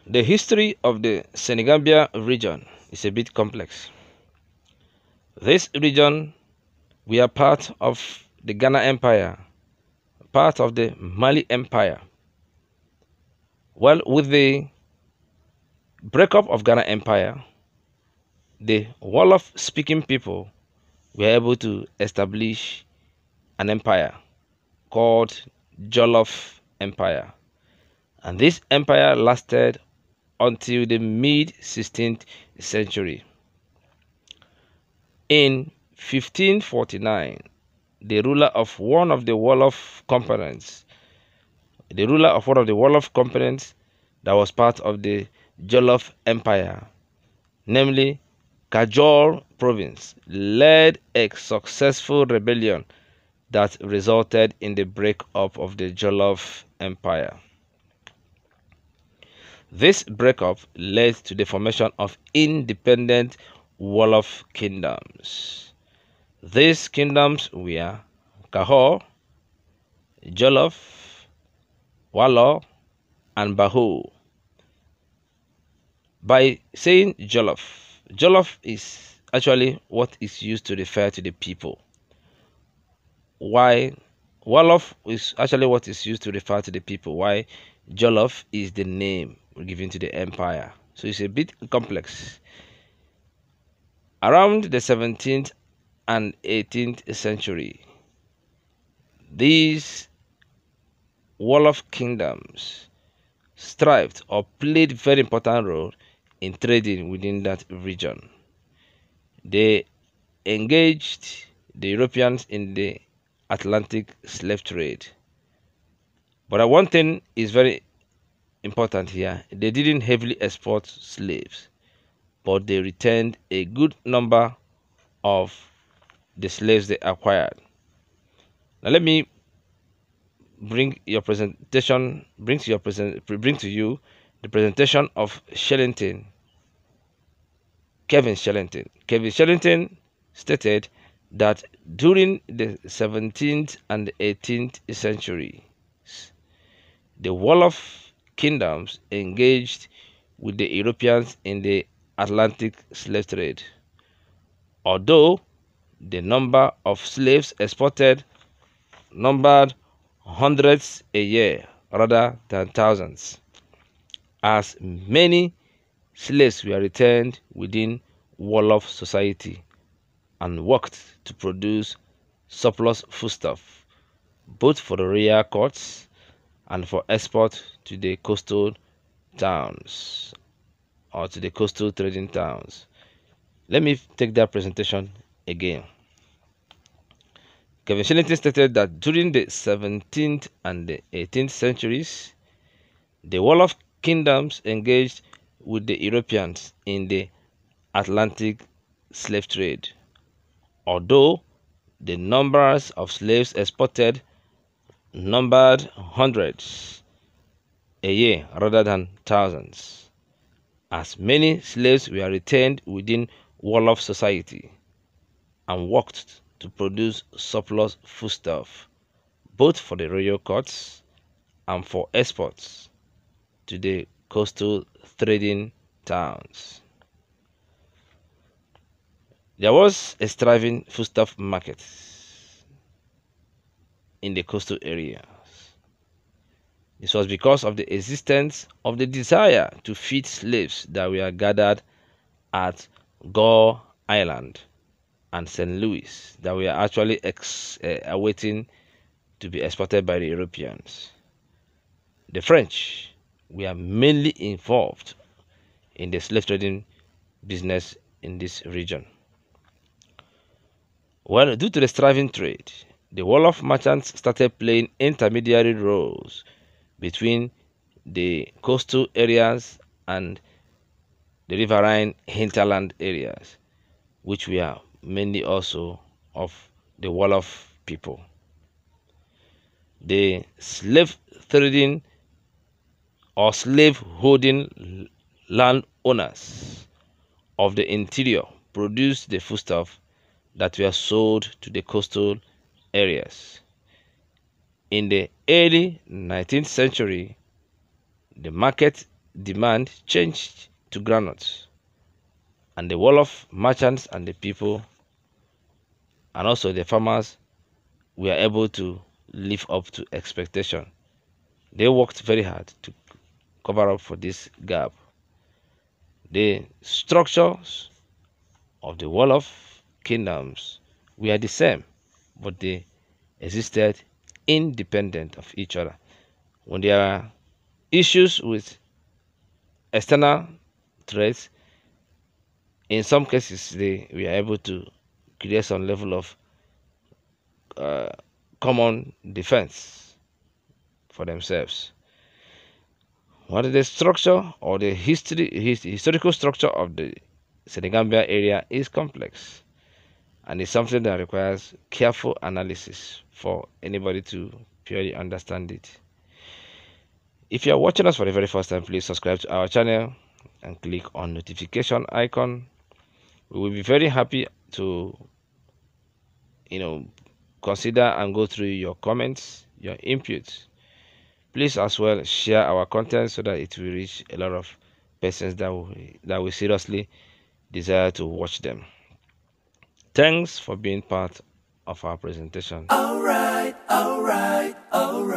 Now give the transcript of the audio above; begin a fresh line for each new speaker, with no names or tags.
The history of the Senegambia region is a bit complex. This region, we are part of the Ghana Empire, part of the Mali Empire. Well, with the breakup of Ghana Empire, the Wolof speaking people were able to establish an empire called Jollof Empire. And this empire lasted until the mid 16th century. In 1549, the ruler of one of the Wolof components, that was part of the Jollof Empire, namely Kajol province, led a successful rebellion that resulted in the breakup of the Jollof Empire. This breakup led to the formation of independent Wolof kingdoms. These kingdoms were Kahor, Jollof, Walo, and Bahu. By saying Jollof, Jollof is actually what is used to refer to the people, while Wolof is actually what is used to refer to the people, while Jollof is the name given to the empire. So it's a bit complex. Around the 17th and 18th century, these Wolof kingdoms thrived or played very important role in trading within that region. They engaged the Europeans in the Atlantic slave trade. But one thing is very important here. They didn't heavily export slaves, but they returned a good number of the slaves they acquired. Now let me bring to you the presentation of Kevin Shellington. Kevin Shellington stated that during the 17th and 18th centuries, the Wolof kingdoms engaged with the Europeans in the Atlantic slave trade. Although the number of slaves exported numbered hundreds a year rather than thousands, as many slaves were returned within Wolof society and worked to produce surplus foodstuff, both for the royal courts and for export to the coastal towns or to the coastal trading towns. Let me take that presentation again. Kevin Shellington stated that during the 17th and the 18th centuries, the Wolof kingdoms engaged with the Europeans in the Atlantic slave trade. Although the numbers of slaves exported numbered hundreds a year rather than thousands, as many slaves were retained within Wolof society and worked to produce surplus foodstuff, both for the royal courts and for exports to the coastal trading towns. There was a thriving foodstuff market in the coastal areas. This was because of the existence of the desire to feed slaves that were gathered at Gore Island and St. Louis that were actually awaiting to be exported by the Europeans. The French were mainly involved in the slave trading business in this region. Well, due to the thriving trade, the Wolof merchants started playing intermediary roles between the coastal areas and the riverine hinterland areas, which were mainly also of the Wolof people. The slave trading or slave holding landowners of the interior produced the foodstuff that were sold to the coastal areas. In the early 19th century, the market demand changed to groundnuts, and the Wolof merchants and the people and also the farmers were able to live up to expectation. They worked very hard to cover up for this gap. The structures of the Wolof kingdoms were the same, but they existed independent of each other. When there are issues with external threats, in some cases they were able to create some level of uh, common defense for themselves. What is the structure or the historical structure of the Senegambia area is complex, and it's something that requires careful analysis for anybody to purely understand it. If you are watching us for the very first time, please subscribe to our channel and click on notification icon. We will be very happy to consider and go through your comments, your inputs. Please as well share our content so that it will reach a lot of persons that will seriously desire to watch them. Thanks for being part of our presentation.
All right, all right, all right.